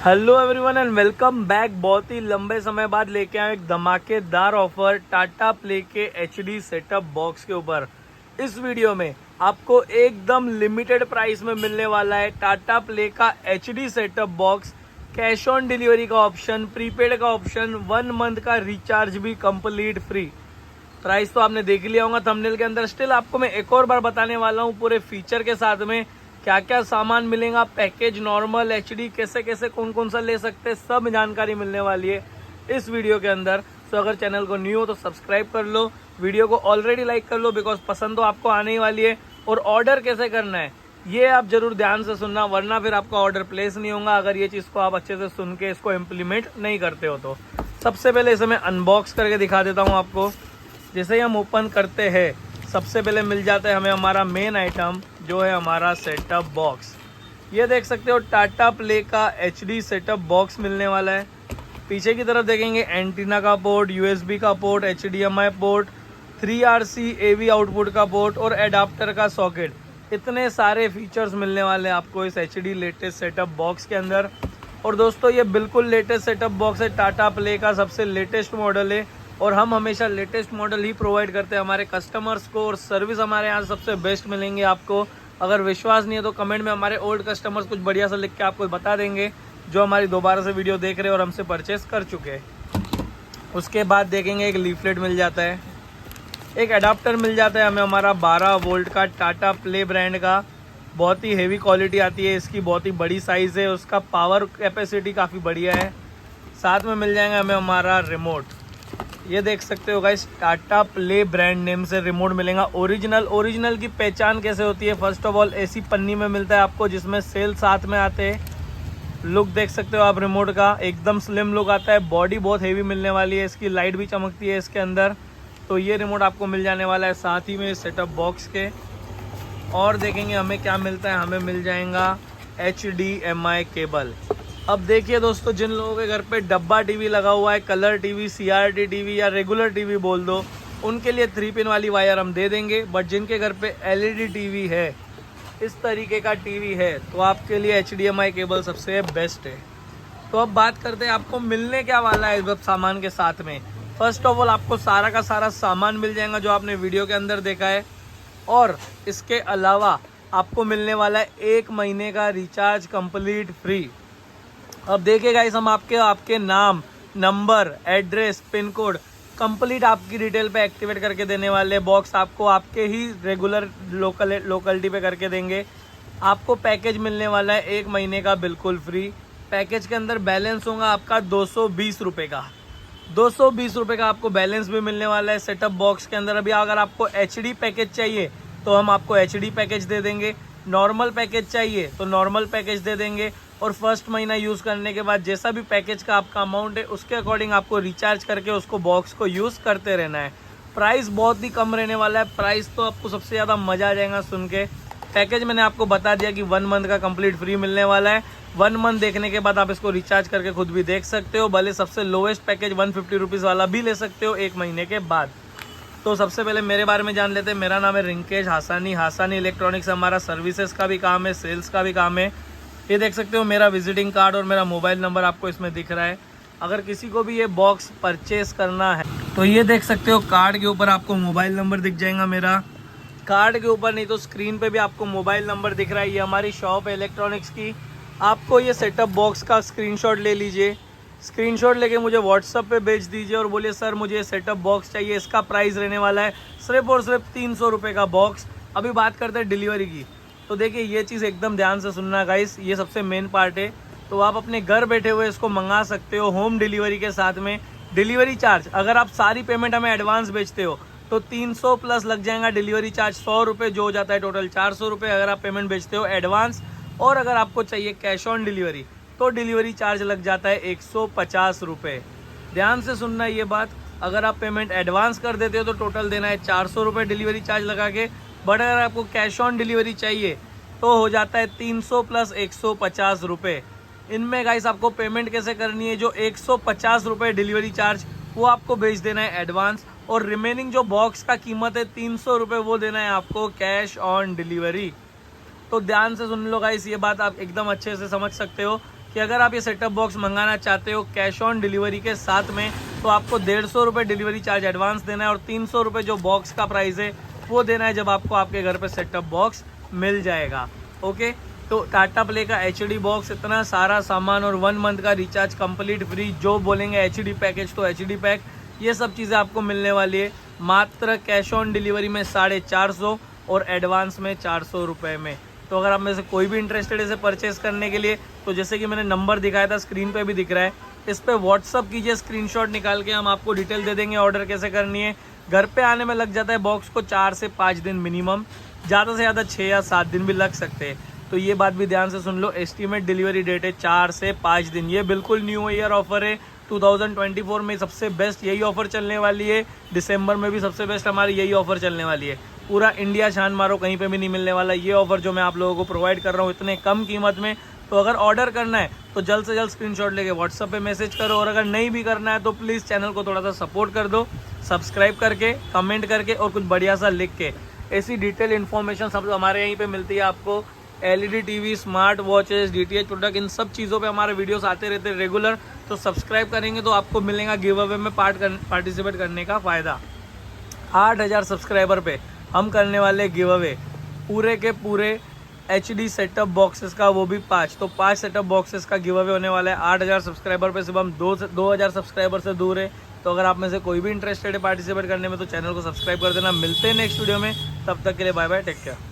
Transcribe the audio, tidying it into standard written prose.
Hello everyone and welcome back. बहुत ही लंबे समय बाद लेके आए एक धमाकेदार ऑफर टाटा प्ले के एचडी सेटअप बॉक्स के ऊपर। इस वीडियो में आपको एकदम लिमिटेड प्राइस में मिलने वाला है टाटा प्ले का HD setup box. Cash on delivery का ऑप्शन, प्रीपेड का ऑप्शन, 1 मंथ का रिचार्ज भी कंप्लीट फ्री। प्राइस तो आपने देख लिया होगा थंबनेल के अंदर। स्टिल आपको मैं एक और बार बताने वाला हूँ पूरे फीचर के साथ में क्या क्या सामान मिलेगा, पैकेज, नॉर्मल, एचडी, कैसे कैसे कौन कौन सा ले सकते हैं, सब जानकारी मिलने वाली है इस वीडियो के अंदर। तो अगर चैनल को न्यू हो तो सब्सक्राइब कर लो, वीडियो को ऑलरेडी लाइक कर लो बिकॉज पसंद तो आपको आने ही वाली है। और ऑर्डर कैसे करना है ये आप जरूर ध्यान से सुनना, वरना फिर आपका ऑर्डर प्लेस नहीं होगा अगर ये चीज को आप अच्छे से सुन के इसको इम्प्लीमेंट नहीं करते हो तो। सबसे पहले इसे मैं अनबॉक्स करके दिखा देता हूँ आपको। जैसे ही हम ओपन करते हैं सबसे पहले मिल जाता है हमें हमारा मेन आइटम जो है हमारा सेटअप बॉक्स। ये देख सकते हो टाटा प्ले का एचडी सेटअप बॉक्स मिलने वाला है। पीछे की तरफ देखेंगे एंटीना का पोर्ट, यूएसबी का port, HDMI port, 3RC AV output का पोर्ट और एडाप्टर का सॉकेट। इतने सारे फीचर्स मिलने वाले हैं आपको इस एचडी लेटेस्ट सेटअप बॉक्स के अंदर। और दोस्तों ये बिल्कुल लेटेस्ट सेटअप बॉक्स है, टाटा प्ले का सबसे लेटेस्ट मॉडल है और हम हमेशा लेटेस्ट मॉडल ही प्रोवाइड करते हैं हमारे कस्टमर्स को। और सर्विस हमारे यहाँ सबसे बेस्ट मिलेंगे आपको। अगर विश्वास नहीं है तो कमेंट में हमारे ओल्ड कस्टमर्स कुछ बढ़िया सा लिख के आपको बता देंगे जो हमारी दोबारा से वीडियो देख रहे हैं और हमसे परचेस कर चुके हैं। उसके बाद देखेंगे एक लीफलेट मिल जाता है, एक अडाप्टर मिल जाता है हमें हमारा 12 वोल्ट का टाटा प्ले ब्रांड का। बहुत ही हेवी क्वालिटी आती है इसकी, बहुत ही बड़ी साइज़ है, उसका पावर कैपेसिटी काफ़ी बढ़िया है। साथ में मिल जाएगा हमें हमारा रिमोट। ये देख सकते हो guys Tata play brand name से रिमोट मिलेगा। ओरिजिनल की पहचान कैसे होती है, फर्स्ट ऑफ ऑल ऐसी पन्नी में मिलता है आपको जिसमें सेल साथ में आते हैं। लुक देख सकते हो आप रिमोट का, एकदम स्लिम लुक आता है। बॉडी बहुत हेवी मिलने वाली है इसकी, लाइट भी चमकती है इसके अंदर। तो ये रिमोट आपको मिल जाने वाला है साथ ही में सेटअप बॉक्स के। और देखेंगे हमें क्या मिलता है, हमें मिल जाएगा HDMI केबल। अब देखिए दोस्तों, जिन लोगों के घर पे डब्बा टीवी लगा हुआ है, कलर टीवी, CRT टीवी या रेगुलर टीवी बोल दो, उनके लिए 3 पिन वाली वायर हम दे देंगे। बट जिनके घर पे LED टीवी है, इस तरीके का टीवी है, तो आपके लिए HDMI केबल सबसे बेस्ट है। तो अब बात करते हैं आपको मिलने क्या वाला है इस सामान के साथ में। फर्स्ट ऑफ ऑल आपको सारा का सारा सामान मिल जाएगा जो आपने वीडियो के अंदर देखा है। और इसके अलावा आपको मिलने वाला है 1 महीने का रिचार्ज कंप्लीट फ्री। अब देखिए गाइस, हम आपके नाम, number, address, pin code complete आपकी डिटेल पे एक्टिवेट करके देने वाले। बॉक्स आपको आपके ही रेगुलर लोकलिटी पे करके देंगे। आपको पैकेज मिलने वाला है 1 महीने का बिल्कुल फ्री। पैकेज के अंदर बैलेंस होगा आपका 220 रुपये का। 220 रुपये का आपको बैलेंस भी मिलने वाला है सेटअप बॉक्स के अंदर। अभी अगर आपको HD पैकेज चाहिए तो हम आपको HD पैकेज दे देंगे, नॉर्मल पैकेज चाहिए तो नॉर्मल पैकेज दे देंगे। और फर्स्ट महीना यूज़ करने के बाद जैसा भी पैकेज का आपका अमाउंट है उसके अकॉर्डिंग आपको रिचार्ज करके उसको बॉक्स को यूज़ करते रहना है। प्राइस बहुत ही कम रहने वाला है, प्राइस तो आपको सबसे ज़्यादा मज़ा आ जाएगा सुन के। पैकेज मैंने आपको बता दिया कि 1 मंथ का कंप्लीट फ्री मिलने वाला है। 1 मंथ देखने के बाद आप इसको रिचार्ज करके खुद भी देख सकते हो। भले सबसे लोएस्ट पैकेज 150 रुपीज़ वाला भी ले सकते हो 1 महीने के बाद। तो सबसे पहले मेरे बारे में जान लेते हैं। मेरा नाम है रिंकेश हासानी। हासानी इलेक्ट्रॉनिक्स हमारा सर्विसेज का भी काम है, सेल्स का भी काम है। ये देख सकते हो मेरा विजिटिंग कार्ड और मेरा मोबाइल नंबर आपको इसमें दिख रहा है। अगर किसी को भी ये बॉक्स परचेस करना है तो ये देख सकते हो कार्ड के ऊपर आपको मोबाइल नंबर दिख जाएगा मेरा। कार्ड के ऊपर नहीं तो स्क्रीन पे भी आपको मोबाइल नंबर दिख रहा है। ये हमारी शॉप है इलेक्ट्रॉनिक्स की। आपको ये सेटअप बॉक्स का स्क्रीनशॉट ले लीजिए, स्क्रीनशॉट लेके मुझे व्हाट्सअप पे भेज दीजिए और बोलिए सर मुझे ये सेटअप बॉक्स चाहिए। इसका प्राइस रहने वाला है सिर्फ और सिर्फ 300 रुपये का बॉक्स। अभी बात करते हैं डिलीवरी की। तो देखिए ये चीज़ एकदम ध्यान से सुनना गाइस, ये सबसे मेन पार्ट है। तो आप अपने घर बैठे हुए इसको मंगा सकते हो होम डिलीवरी के साथ में। डिलीवरी चार्ज अगर आप सारी पेमेंट हमें एडवांस भेजते हो तो 300 प्लस लग जाएगा डिलीवरी चार्ज, 100 रुपये जो हो जाता है टोटल 400 रुपये अगर आप पेमेंट भेजते हो एडवांस। और अगर आपको चाहिए कैश ऑन डिलीवरी तो डिलीवरी चार्ज लग जाता है 150 रुपये। ध्यान से सुनना ये बात, अगर आप पेमेंट एडवांस कर देते हो तो टोटल देना है 400 रुपये डिलीवरी चार्ज लगा के। बट अगर आपको कैश ऑन डिलीवरी चाहिए तो हो जाता है 300 प्लस 150 रुपये। इनमें गाइस आपको पेमेंट कैसे करनी है, जो 150 रुपये डिलीवरी चार्ज वो आपको भेज देना है एडवांस। और रिमेनिंग जो बॉक्स का कीमत है 300 रुपये वो देना है आपको कैश ऑन डिलीवरी। तो ध्यान से सुन लो गाइस, ये बात आप एकदम अच्छे से समझ सकते हो। कि अगर आप ये सेटअप बॉक्स मंगाना चाहते हो कैश ऑन डिलीवरी के साथ में, तो आपको 150 रुपये डिलीवरी चार्ज एडवांस देना है और 300 रुपये जो बॉक्स का प्राइस है वो देना है जब आपको आपके घर पे सेटअप बॉक्स मिल जाएगा। ओके, तो टाटा प्ले का HD बॉक्स, इतना सारा सामान और 1 मंथ का रिचार्ज कंप्लीट फ्री, जो बोलेंगे HD पैकेज तो HD पैक, ये सब चीज़ें आपको मिलने वाली है मात्र कैश ऑन डिलीवरी में 450 और एडवांस में 400 रुपये में। तो अगर आप में से कोई भी इंटरेस्टेड है इसे परचेस करने के लिए, तो जैसे कि मैंने नंबर दिखाया था स्क्रीन पे भी दिख रहा है, इस पे व्हाट्सअप कीजिए, स्क्रीनशॉट निकाल के हम आपको डिटेल दे देंगे ऑर्डर कैसे करनी है। घर पे आने में लग जाता है बॉक्स को 4 से 5 दिन मिनिमम, ज़्यादा से ज़्यादा 6 या 7 दिन भी लग सकते हैं। तो ये बात भी ध्यान से सुन लो, एस्टीमेट डिलीवरी डेट है 4 से 5 दिन। ये बिल्कुल न्यू ईयर ऑफर है, 2024 में सबसे बेस्ट यही ऑफर चलने वाली है, दिसंबर में भी सबसे बेस्ट हमारी यही ऑफर चलने वाली है। पूरा इंडिया छान मारो, कहीं पे भी नहीं मिलने वाला ये ऑफर जो मैं आप लोगों को प्रोवाइड कर रहा हूँ इतने कम कीमत में। तो अगर ऑर्डर करना है तो जल्द से जल्द स्क्रीनशॉट लेके व्हाट्सएप पे मैसेज करो, और अगर नहीं भी करना है तो प्लीज़ चैनल को थोड़ा सा सपोर्ट कर दो, सब्सक्राइब करके, कमेंट करके और कुछ बढ़िया सा लिख के। ऐसी डिटेल इन्फॉर्मेशन सब हमारे यहीं पे मिलती है आपको। LED TV, smart watches, DTH product, इन सब चीज़ों पे हमारे वीडियोस आते रहते हैं रेगुलर। तो सब्सक्राइब करेंगे तो आपको मिलेगा गिव अवे में पार्टिसिपेट करने का फ़ायदा। 8000 सब्सक्राइबर पे हम करने वाले गिव अवे पूरे के पूरे HD सेटअप बॉक्सेस का, वो भी 5। तो 5 सेटअप बॉक्सेस का गिव अवे होने वाला है 8000 सब्सक्राइबर पे। सिर्फ हम 2000 सब्सक्राइबर से दूर है। तो अगर आप में से कोई भी इंटरेस्टेड है पार्टिसिपेट करने में तो चैनल को सब्सक्राइब कर देना। मिलते हैं नेक्स्ट वीडियो में, तब तक के लिए बाय बाय, टेक केयर।